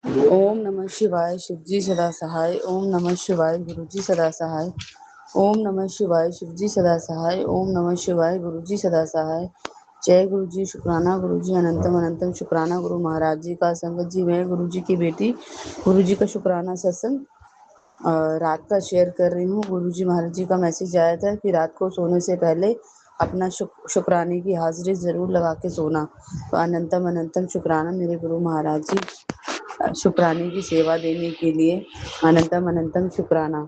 ओम नमः शिवाय शिवजी सदा सहाय। ओम नमः शिवाय गुरुजी सदा सहाय। ओम नमः शिवाय शिवजी सदा सहाय। ओम नमः शिवाय गुरुजी सदा सहाय। जय गुरुजी शुक्राना गुरुजी अनंतम अनंतम शुक्राना गुरु महाराज जी का। संगत जी मैं गुरुजी की बेटी गुरुजी का शुक्राना सत्संग रात का शेयर कर रही हूँ। गुरुजी महाराज जी का मैसेज आया था कि रात को सोने से पहले अपना शुक्राने की हाजिरी जरूर लगा के सोना। तो अनंतम अनंतम शुक्राना मेरे गुरु महाराज जी शुक्राने की सेवा देने के लिए। अनंतम अनंतम शुक्राना।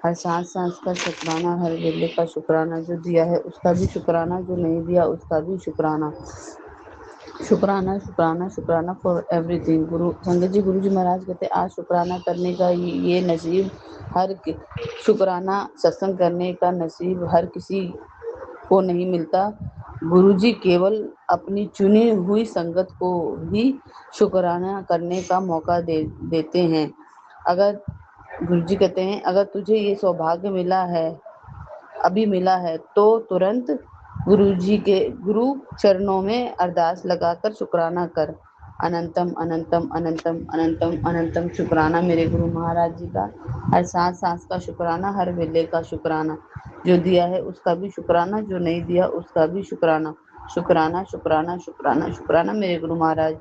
हर सांस सांस का शुक्राना, हर वेले का शुक्राना, जो दिया है उसका भी शुक्राना, जो नहीं दिया उसका भी शुक्राना। शुक्राना शुक्राना शुक्राना फॉर एवरीथिंग। गुरु संगत जी गुरु जी महाराज कहते आज शुक्राना करने का ये नसीब शुक्राना सत्संग करने का नसीब हर किसी को नहीं मिलता। गुरुजी केवल अपनी चुनी हुई संगत को ही शुक्राना करने का मौका देते हैं। अगर गुरुजी कहते हैं अगर तुझे ये सौभाग्य अभी मिला है तो तुरंत गुरु चरणों में अरदास लगाकर शुक्राना कर। अनंतम अनंतम अनंतम अनंतम अनंतम शुक्राना मेरे गुरु महाराज जी का। हर सांस सांस का शुक्राना, हर वेले का शुक्राना, जो दिया है उसका भी शुक्राना, जो नहीं दिया उसका भी शुक्राना। शुक्राना शुक्राना शुक्राना शुक्राना मेरे गुरु महाराज।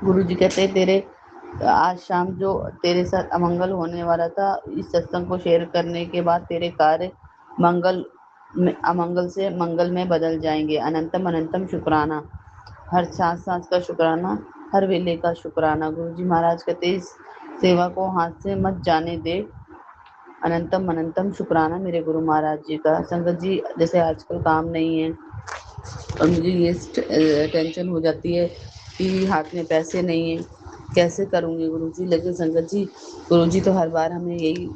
गुरु जी कहते तेरे आज शाम जो तेरे साथ अमंगल होने वाला था, इस सत्संग को शेयर करने के बाद तेरे कार्य अमंगल से मंगल में बदल जाएंगे। अनंतम अनंतम शुक्राना। हर सांस सांस का शुक्राना, हर वेले का शुक्राना। गुरु जी महाराज कहते इस सेवा को हाथ से मत जाने दे। अनंतम अनंतम शुक्राना मेरे गुरु महाराज जी का। संगत जी जैसे आजकल काम नहीं है और मुझे ये टेंशन हो जाती है कि हाथ में पैसे नहीं है, कैसे करूँगी गुरुजी। लेकिन संगत जी गुरुजी तो हर बार हमें यही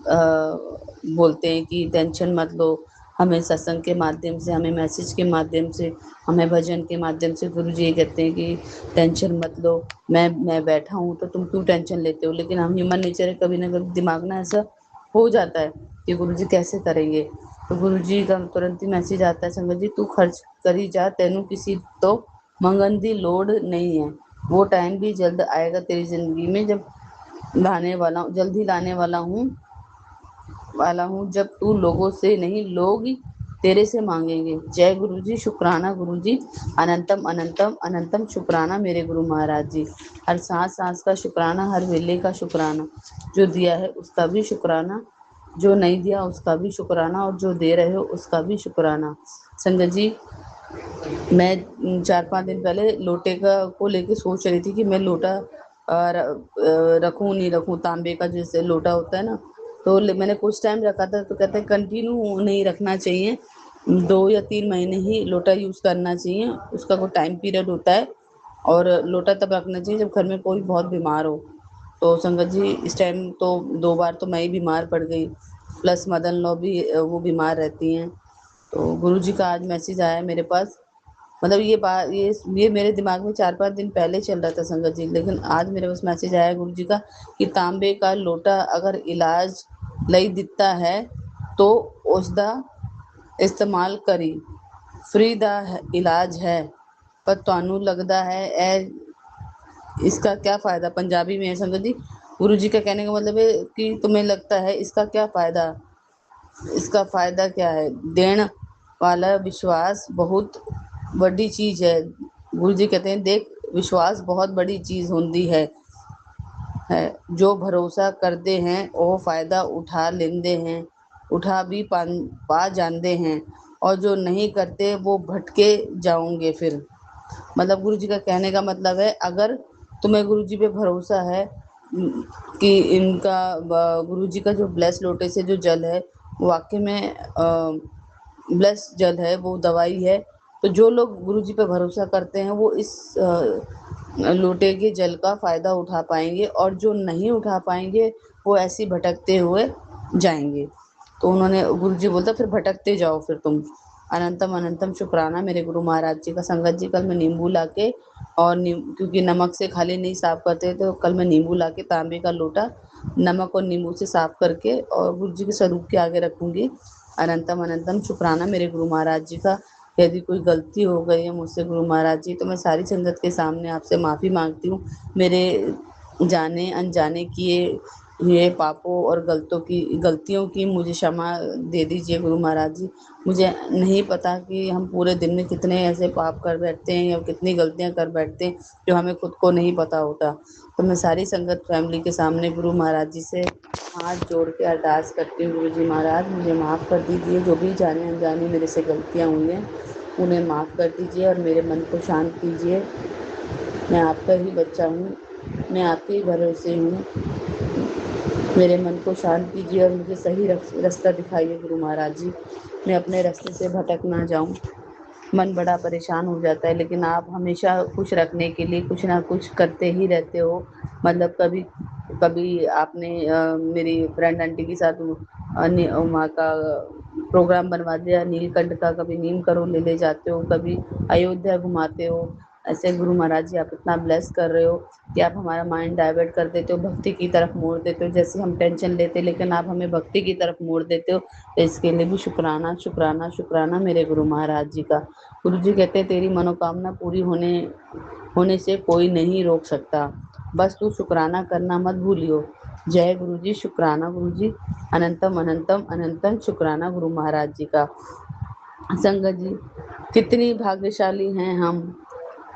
बोलते हैं कि टेंशन मत लो। हमें सत्संग के माध्यम से, हमें मैसेज के माध्यम से, हमें भजन के माध्यम से गुरुजी ये कहते हैं कि टेंशन मत लो। मैं बैठा हूँ तो तुम क्यों टेंशन लेते हो। लेकिन हम ह्यूमन नेचर है, कभी ना कभी दिमाग ना ऐसा हो जाता है कि गुरुजी कैसे करेंगे। तो गुरुजी का तुरंत ही मैसेज आता है, संगत जी तू खर्च करी जा, तेनू किसी तो मंगन दी लोड नहीं है। वो टाइम भी जल्द आएगा तेरी जिंदगी में जब जल्द ही लाने वाला हूँ जब तू लोगों से नहीं, लोग तेरे से मांगेंगे। जय गुरु जी शुक्राना गुरु जी। अनंतम अनंतम अनंतम शुक्राना मेरे गुरु महाराज जी। हर सांस सांस का शुक्राना, हर वेले का शुक्राना, जो दिया है उसका भी शुक्राना, जो नहीं दिया उसका भी शुक्राना, और जो दे रहे हो उसका भी शुक्राना। संगत जी मैं 4-5 दिन पहले लोटे को लेके सोच रही थी कि मैं लोटा रखूं नहीं रखूं। तांबे का जैसे लोटा होता है ना, तो मैंने कुछ टाइम रखा था। तो कहते हैं कंटिन्यू नहीं रखना चाहिए, 2 या 3 महीने ही लोटा यूज करना चाहिए, उसका कोई टाइम पीरियड होता है। और लोटा तब रखना चाहिए जब घर में कोई बहुत बीमार हो। तो संगत जी इस टाइम तो 2 बार तो मैं ही बीमार पड़ गई, प्लस मदन लॉ भी वो बीमार रहती हैं। तो गुरु जी का आज मैसेज आया मेरे पास। मतलब ये बात ये मेरे दिमाग में 4-5 दिन पहले चल रहा था संगत जी, लेकिन आज मेरे पास मैसेज आया गुरु जी का कि तांबे का लोटा अगर इलाज ਲਈ ਦਿੱਤਾ है तो उसका इस्तेमाल करी, फ्री ਦਾ इलाज है। पर ਤੁਹਾਨੂੰ लगता है इसका क्या फ़ायदा। पंजाबी में है संगत जी। गुरु जी का कहने का मतलब है कि तुम्हें लगता है इसका क्या फ़ायदा, इसका फ़ायदा क्या है। देण वाला विश्वास बहुत बड़ी चीज़ है। गुरु जी कहते हैं देख विश्वास बहुत बड़ी चीज़ होती है। जो भरोसा करते हैं वो फ़ायदा उठा भी पा जाते हैं, और जो नहीं करते वो भटके जाओगे फिर। मतलब गुरु जी का कहने का मतलब है अगर तुम्हें गुरु जी पे भरोसा है कि इनका गुरु जी का जो ब्लेस लोटे से जो जल है वो वाकई में ब्लेस जल है, वो दवाई है। तो जो लोग गुरु जी पे भरोसा करते हैं वो इस लोटे के जल का फ़ायदा उठा पाएंगे, और जो नहीं उठा पाएंगे वो ऐसे ही भटकते हुए जाएंगे। तो उन्होंने गुरु जी बोलता फिर भटकते जाओ फिर तुम। अनंतम अनंतम शुक्राना मेरे गुरु महाराज जी का। संगत जी कल मैं नींबू लाके और क्योंकि नमक से खाली नहीं साफ करते, तो कल मैं नींबू लाके तांबे का लोटा नमक और नींबू से साफ करके और गुरु जी के स्वरूप के आगे रखूंगी। अनंतम अनंतम शुक्राना मेरे गुरु महाराज जी का। यदि कोई गलती हो गई है मुझसे गुरु महाराज जी, तो मैं सारी संगत के सामने आपसे माफ़ी मांगती हूँ। मेरे जाने अनजाने किए हुए पापों और गलतियों की मुझे क्षमा दे दीजिए गुरु महाराज जी। मुझे नहीं पता कि हम पूरे दिन में कितने ऐसे पाप कर बैठते हैं या कितनी गलतियाँ कर बैठते हैं जो हमें खुद को नहीं पता होता। तो मैं सारी संगत फैमिली के सामने गुरु महाराज जी से हाथ जोड़ के अरदास करती हूँ, गुरु जी महाराज मुझे माफ़ कर दीजिए, जो भी जाने अनजाने मेरे से गलतियाँ हुई हैं उन्हें माफ़ कर दीजिए और मेरे मन को शांत कीजिए। मैं आपका ही बच्चा हूँ, मैं आपके ही भरोसे हूँ। मेरे मन को शांत कीजिए और मुझे सही रास्ता दिखाइए गुरु महाराज जी। मैं अपने रास्ते से भटक ना जाऊँ। मन बड़ा परेशान हो जाता है, लेकिन आप हमेशा खुश रखने के लिए कुछ ना कुछ करते ही रहते हो। मतलब कभी कभी आपने मेरी फ्रेंड आंटी के साथ वहाँ का प्रोग्राम बनवा दिया नीलकंठ का, कभी नीम करोल ले जाते हो, कभी अयोध्या घुमाते हो। ऐसे गुरु महाराज जी आप इतना ब्लेस कर रहे हो कि आप हमारा माइंड डाइवर्ट कर देते हो, भक्ति की तरफ मोड़ देते हो। जैसे हम टेंशन लेते लेकिन आप हमें भक्ति की तरफ मोड़ देते हो। तो इसके लिए भी शुक्राना शुक्राना शुक्राना मेरे गुरु महाराज जी का। गुरु जी कहते हैं तेरी मनोकामना पूरी होने से कोई नहीं रोक सकता, बस तू शुक्राना करना मत भूलियो। जय गुरु जी, शुक्राना गुरु जी, अनंतम अनंतम अनंतम शुक्राना गुरु महाराज जी का। संगत जी, कितनी भाग्यशाली हैं हम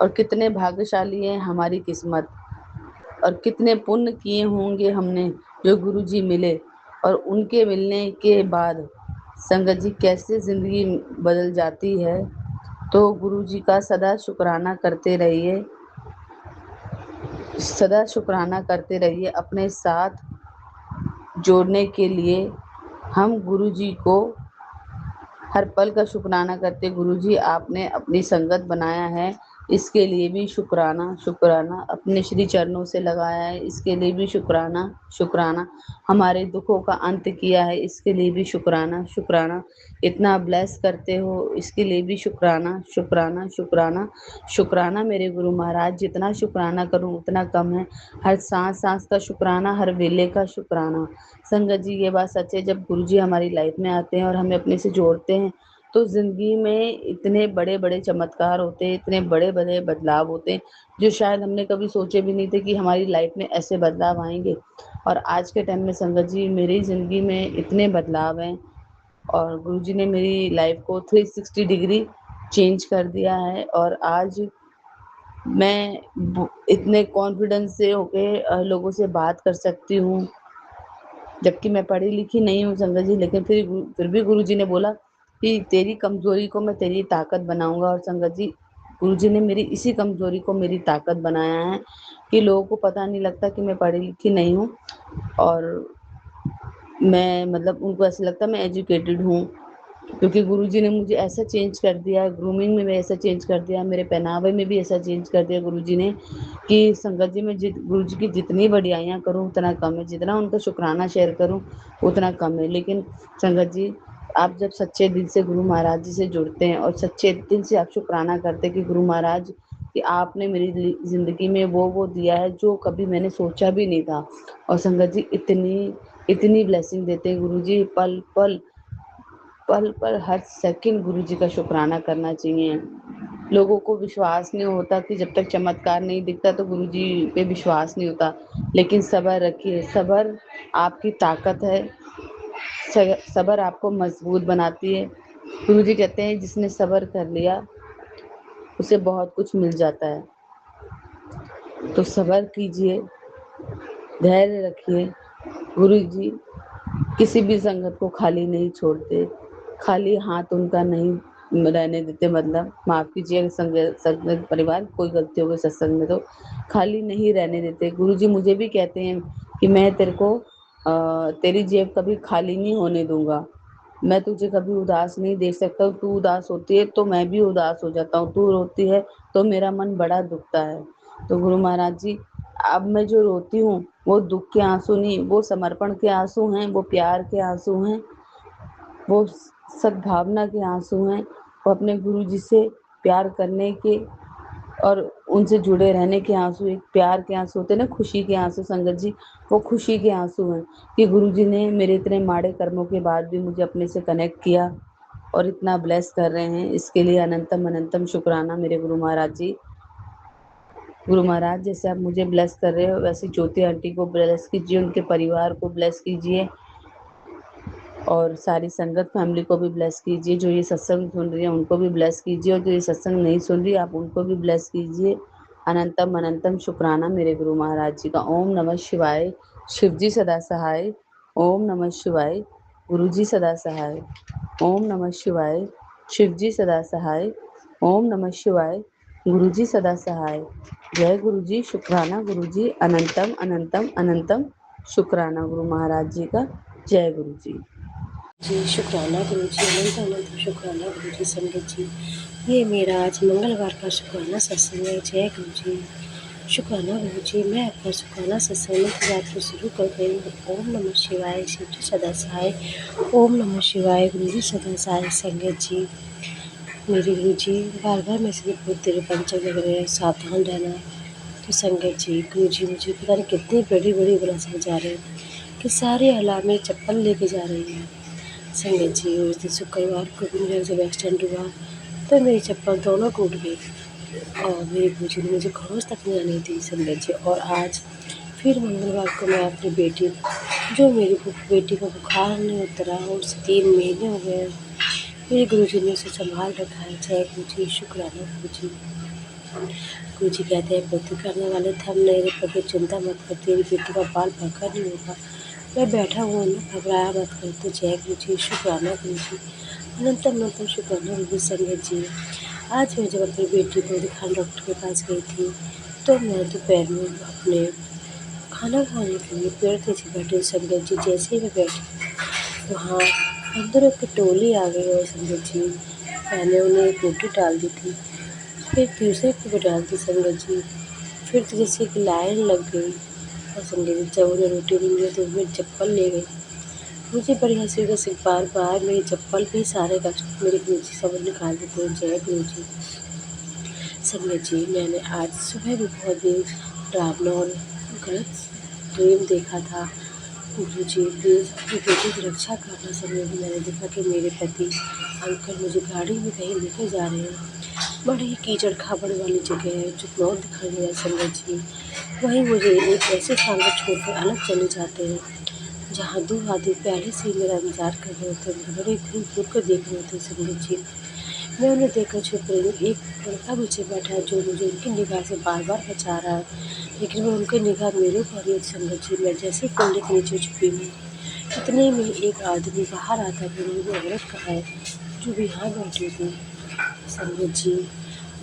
और कितने भाग्यशाली है हमारी किस्मत, और कितने पुण्य किए होंगे हमने जो गुरु जी मिले। और उनके मिलने के बाद संगत जी कैसे जिंदगी बदल जाती है। तो गुरु जी का सदा शुक्राना करते रहिए, सदा शुक्राना करते रहिए। अपने साथ जोड़ने के लिए हम गुरु जी को हर पल का शुक्राना करते। गुरु जी आपने अपनी संगत बनाया है, इसके लिए भी शुक्राना शुक्राना। अपने श्री चरणों से लगाया है, इसके लिए भी शुक्राना शुक्राना। हमारे दुखों का अंत किया है, इसके लिए भी शुक्राना शुक्राना। इतना ब्लेस करते हो, इसके लिए भी शुक्राना शुक्राना शुक्राना शुक्राना मेरे गुरु महाराज। जितना शुक्राना करूं उतना कम है। हर सांस सांस का शुक्राना, हर वेले का शुक्राना। संगत जी ये बात सच है, जब गुरु जी हमारी लाइफ में आते हैं और हमें अपने से जोड़ते हैं तो ज़िंदगी में इतने बड़े-बड़े चमत्कार होते हैं, इतने बड़े-बड़े बदलाव होते हैं, जो शायद हमने कभी सोचे भी नहीं थे कि हमारी लाइफ में ऐसे बदलाव आएँगे। और आज के टाइम में संगत जी मेरी ज़िंदगी में इतने बदलाव हैं और गुरुजी ने मेरी लाइफ को 360 डिग्री चेंज कर दिया है। और आज मैं इतने कॉन्फिडेंस से होके लोगों से बात कर सकती हूँ, जबकि मैं पढ़ी लिखी नहीं हूँ संगत जी, लेकिन फिर भी गुरुजी ने बोला कि तेरी कमजोरी को मैं तेरी ताकत बनाऊंगा। और संगत जी गुरुजी ने मेरी इसी कमजोरी को मेरी ताकत बनाया है कि लोगों को पता नहीं लगता कि मैं पढ़ी लिखी नहीं हूँ। और मैं मतलब उनको ऐसा लगता है मैं एजुकेटेड हूँ, क्योंकि गुरुजी ने मुझे ऐसा चेंज कर दिया, ग्रूमिंग में भी ऐसा चेंज कर दिया, मेरे पहनावे में भी ऐसा चेंज कर दिया गुरुजी ने कि संगत जी मैं गुरुजी की जितनी बढ़ाइयाँ करूँ उतना कम है, जितना उनका शुक्राना शेयर करूँ उतना कम है। लेकिन संगत जी आप जब सच्चे दिल से गुरु महाराज जी से जुड़ते हैं और सच्चे दिल से आप शुक्राना करते हैं कि गुरु महाराज कि आपने मेरी ज़िंदगी में वो दिया है जो कभी मैंने सोचा भी नहीं था। और संगत जी इतनी इतनी ब्लेसिंग देते हैं गुरुजी, पल पल पल पर हर सेकंड गुरु जी का शुक्राना करना चाहिए। लोगों को विश्वास नहीं होता कि जब तक चमत्कार नहीं दिखता तो गुरु जी पे विश्वास नहीं होता, लेकिन सब्र रखिए, सब्र आपकी ताकत है, सब्र आपको मजबूत बनाती है। गुरु जी कहते हैं जिसने सब्र कर लिया उसे बहुत कुछ मिल जाता है। तो सब्र कीजिए, धैर्य रखिए। गुरु जी किसी भी संगत को खाली नहीं छोड़ते, खाली हाथ उनका नहीं रहने देते। मतलब माफ़ कीजिए संगत परिवार कोई गलती हो गई सत्संग में तो खाली नहीं रहने देते। गुरुजी मुझे भी कहते हैं कि मैं तेरे को तेरी जेब कभी खाली नहीं होने दूंगा, मैं तुझे कभी उदास नहीं देख सकता। तू उदास होती है तो मैं भी उदास हो जाता हूँ, तू रोती है तो मेरा मन बड़ा दुखता है। तो गुरु महाराज जी अब मैं जो रोती हूँ वो दुख के आंसू नहीं, वो समर्पण के आंसू हैं, वो प्यार के आंसू हैं, वो सद्भावना के आंसू हैं, वो अपने गुरु जी से प्यार करने के और उनसे जुड़े रहने के आंसू। एक प्यार के आंसू होते हैं ना, खुशी के आंसू संगत जी, वो खुशी के आंसू हैं कि गुरु जी ने मेरे इतने माड़े कर्मों के बाद भी मुझे अपने से कनेक्ट किया और इतना ब्लेस कर रहे हैं। इसके लिए अनंतम अनंतम शुक्राना मेरे गुरु महाराज जी। गुरु महाराज जैसे आप मुझे ब्लेस कर रहे हो वैसे ज्योति आंटी को ब्लेस कीजिए, उनके परिवार को ब्लेस कीजिए और सारी संगत फैमिली को भी ब्लेस कीजिए। जो ये सत्संग सुन रही है उनको भी ब्लेस कीजिए और जो ये सत्संग नहीं सुन रही आप उनको भी ब्लेस कीजिए। अनंतम अनंतम शुक्राना मेरे गुरु महाराज जी का। ओम नमः शिवाय। शिव जी सदा सहाय। ओम नमः शिवाय। गुरु जी सदा सहाय। ओम नमः शिवाय। शिव जी सदा सहाय। ओम नमः शिवाय। गुरु जी सदा सहाय। जय गुरु जी। शुक्राना गुरु जी। अनंतम अनंतम अनंतम शुक्राना गुरु महाराज जी का। जय गुरु जी। जी शुक्राना गुरु जी, अनंत अनंत शुक्राना गुरु जी। संगत जी, ये मेरा आज मंगलवार का शुक्राना सत्संग है। जय गुरु जी। शुक्राना गुरु जी, मैं अपना शुक्राना सत्संग की रात को शुरू कर रही हूँ। ओम नमः शिवाय। शिव जी सदा सहाय। ओम नमः शिवाय। गुरु जी सदा सहाय। संगत जी, मेरे गुरु जी बार बार मैसेज पूछते रहे पंचक लग रहे हैं, सावधान रहना। तो संगत जी, गुरु जी मुझे पता नहीं कितनी बड़ी बड़ी बला समझा रहे हैं कि सारे अलार्म में चप्पल लेके जा रही हैं। संगत जी, उस दिन शुक्रवार को भी मेरा जब एक्सीडेंट हुआ तो मेरी चप्पल दोनों टूट गई और मेरे गुरुजी ने मुझे घरों तक नहीं आने दी। संगत जी, और आज फिर मंगलवार को मैं अपनी बेटी, जो मेरी बेटी को बुखार नहीं उतरा और उसे 3 महीने हो गए, मेरे गुरुजी ने उसे संभाल रखा है। जय गुरुजी। शुक्राना गुरुजी। गुरुजी कहते हैं पुत्र करने वाले थे, हम मेरे प्रति चिंता मत कर, तेरी बेटी का बाल भका नहीं होगा। मैं बैठा हुआ ना, घबराया मत कर। तो जय गुरु जी। शुक्राना गुरु जी। अनंतम अनंतम शुक्राना गुरु जी। संगत जी, आज मैं जब अपनी बेटी को दिखाने डॉक्टर के पास गई थी तो मैं दोपहर में अपने खाना खाने के लिए पेड़ के नीचे बैठी। संगत जी, जैसे ही मैं बैठी वहाँ बंदरों की टोली आ गई और संगत जी मैंने उन्हें एक रोटी डाल दी थी, फिर दूसरे को भी डाल दी। संगत जी, फिर तो जैसे एक लाइन लग गई और संगत जी जब उन्हें रोटी नहीं मिली तो मेरी चप्पल ले गई। मुझे बड़ी हंसी का सिर्फ बार बार मेरी चप्पल पे सारे कष्ट मेरे गुरु जी सब निकाल देते हैं। जय गुरु जी। संगत जी, मैंने आज सुबह भी बहुत देर डरावना और गलत ड्रीम देखा था। गुरु जी प्लीज़ अपनी बेटी की रक्षा करना। संगत जी, मैंने देखा कि मेरे पति अंकल मुझे गाड़ी में कहीं लेकर जा रहे हैं। बड़ी ही कीचड़ खाबड़ वाली जगह है जो बहुत दिखाई दे रहा है। संगत जी, वहीं मुझे एक ऐसे स्थान पर छोड़कर अलग चले जाते हैं जहाँ 2 आदमी पहले से ही मेरा इंतजार कर रहे होते हैं, बड़े घूर घूर कर देख रहे होते हैं। संगत जी, मैं उन्हें देखकर छुप रही हूँ। एक लड़का पीछे बैठा है जो मुझे उनकी निगाह से बार बार बचा रहा है, लेकिन वो उनकी निगाह मेरे ऊपर ही है। संगत जी, मैं जैसे ही कोयले के नीचे छुपी हूँ इतने में एक आदमी बाहर आता है। मैंने वो औरत कहा है जो भी यहाँ बैठी थी। संगत जी,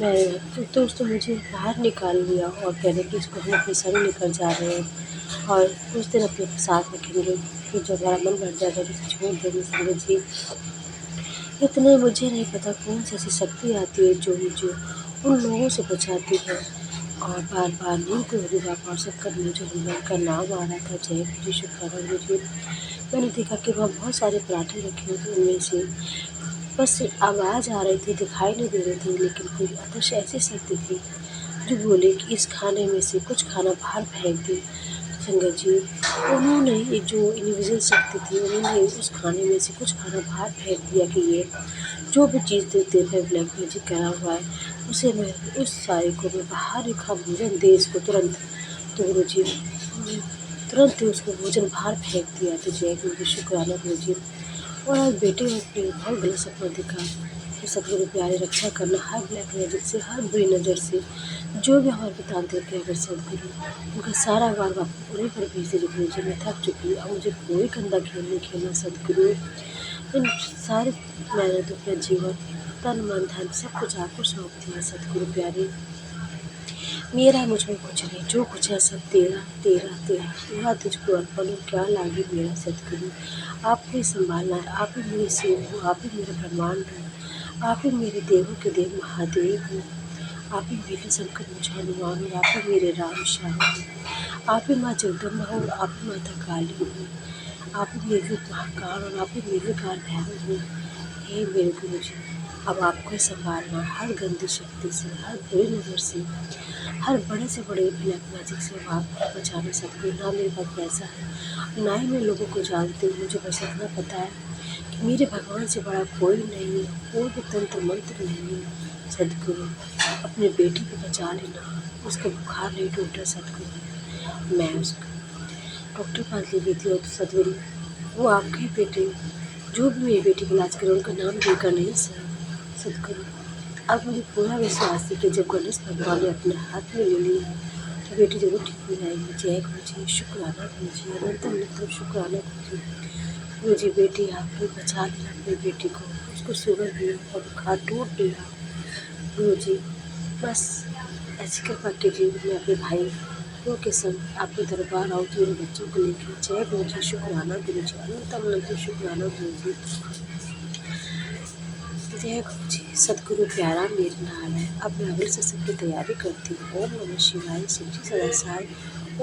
मैं तो उसने मुझे बाहर निकाल लिया और कह रहे कि इसको हम अपने संग लेकर जा रहे हैं और कुछ दिन अपने साथ रखेंगे, फिर जब हमारा मन भर जाएगा तो इसे छोड़ देंगे। संगत जी, इतने मुझे नहीं पता कौन सी ऐसी शक्ति आती है जो मुझे उन लोगों से बचाती है और बार बार नींद होगी बाबा और संकट में जो हनुमान का नाम आ रहा था। जय गुरु जी। शुक्राना गुरु जी। मैंने देखा कि वहाँ बहुत सारे पराठे रखे हुए थे, उनमें से बस आवाज़ आ रही थी, दिखाई नहीं दे रही थी, लेकिन कोई अदृश्य ऐसी शक्ति थी जो बोले कि इस खाने में से कुछ खाना बाहर फेंक दे। संगत जी, उन्होंने ये जो इनविजिबल शक्ति थी उन्होंने उस खाने में से कुछ खाना बाहर फेंक दिया कि ये जो भी चीज़ देते हैं ब्लैक मैजिक करा हुआ है उसे मैं उस सारे को मैं बाहर रखा भोजन दे इसको तुरंत। तो गुरु जी तुरंत ही उसको भोजन बाहर फेंक दिया। तो जय गुरु जी। शुक्राना गुरु जी। और आज बेटे ने बहुत गलत सपना देखा कि सतगुरु प्यारे रक्षा करना हर ब्लैक मैजिक से, हर बुरी नज़र से, जो भी हमारे तांत्रिक है अगर सदगुरु उनका सारा वार वापस उन्हीं पर भेज दीजिए। गुरु जी, मैं थक चुकी हूँ, अब मुझे कोई गंदा खेल नहीं खेलना। सदगुरु, इन सारे मैंने तो अपना जीवन तन मन धन सब कुछ आपको सौंप दिया। सदगुरु प्यारे, मेरा मुझ में कुछ नहीं, जो कुछ है सब तेरा तेरा तेरा तेरा तुझको अर्पण हो, क्या लागे मेरा। सदगुरु, आपको ही संभालना है, आप ही मेरे शिव हो, आप ही मेरे ब्रह्मांड हो, आप ही मेरे देवों के देव महादेव हो, आप ही मेरे संकट मोचन हनुमान हो, आप ही मेरे राम श्याम हो, आप ही माँ जगदम्बा हो, आप ही माता काली हो, आप ही मेरे महाकाल और आप ही मेरे काल भैरव हो। हे मेरे गुरु जी, अब आपको ही संभालना, हर गंदी शक्ति से, हर बुरी नज़र से, हर बड़े से बड़े ब्लैक मैजिक से आप बचाना। सकते ना मेरे पास पैसा है, ना ही मैं लोगों को जानती हूँ, मुझे बस इतना पता है कि मेरे भगवान से बड़ा कोई नहीं है, कोई भी तंत्र मंत्र नहीं है सदगुरु अपनी बेटी को बचा लेना, उसका बुखार नहीं टूटा सदगुरु। मैं उसको डॉक्टर के पास ले गई थी और तो सदगुरु वो आपके बेटे जो भी मेरी बेटी का इलाज करे उनका नाम लेकर नहीं सदगुरु। अब मुझे पूरा विश्वास है कि जब गणेश भगवान ने अपने हाथ में ले लिया तो बेटी जरूर ठीक हो जाएगी। जय गुरु जी, शुक्राना गुरु जी, अनंतम अनंतम शुक्राना गुरु जी। गुरु जी बेटी आपने बचा लिया अपनी बेटी को, उसको शुगर भी और बुखार टूट दिया। गुरु जी बस ऐसी कृपा कीजिए, मैं अपने भाई के संग आपके दरबार आओ तो मेरे बच्चों को लेकर। जय गुरु जी, शुक्राना गुरु जी, अनंतम अनंतम शुक्राना गुरु जी। जय गुरु जी, सदगुरु प्यारा मेरा नाम है। अब मैं अगले सत्संग की तैयारी करती हूँ। ओम नमः शिवाय, शिव जी सदा साई।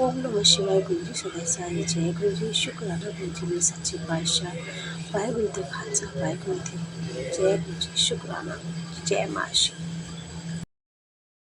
ओम नमः शिवाय, गुरु जी सदा साई। जय गुरु जी, शुक्राना गुरु जी मेरे सच्चे पातशाह। वाहे गुरु देव खालसा, वाहे गुरु देव। जय गुरु जी, शुक्राना गुरु जी, जय माँ शिव।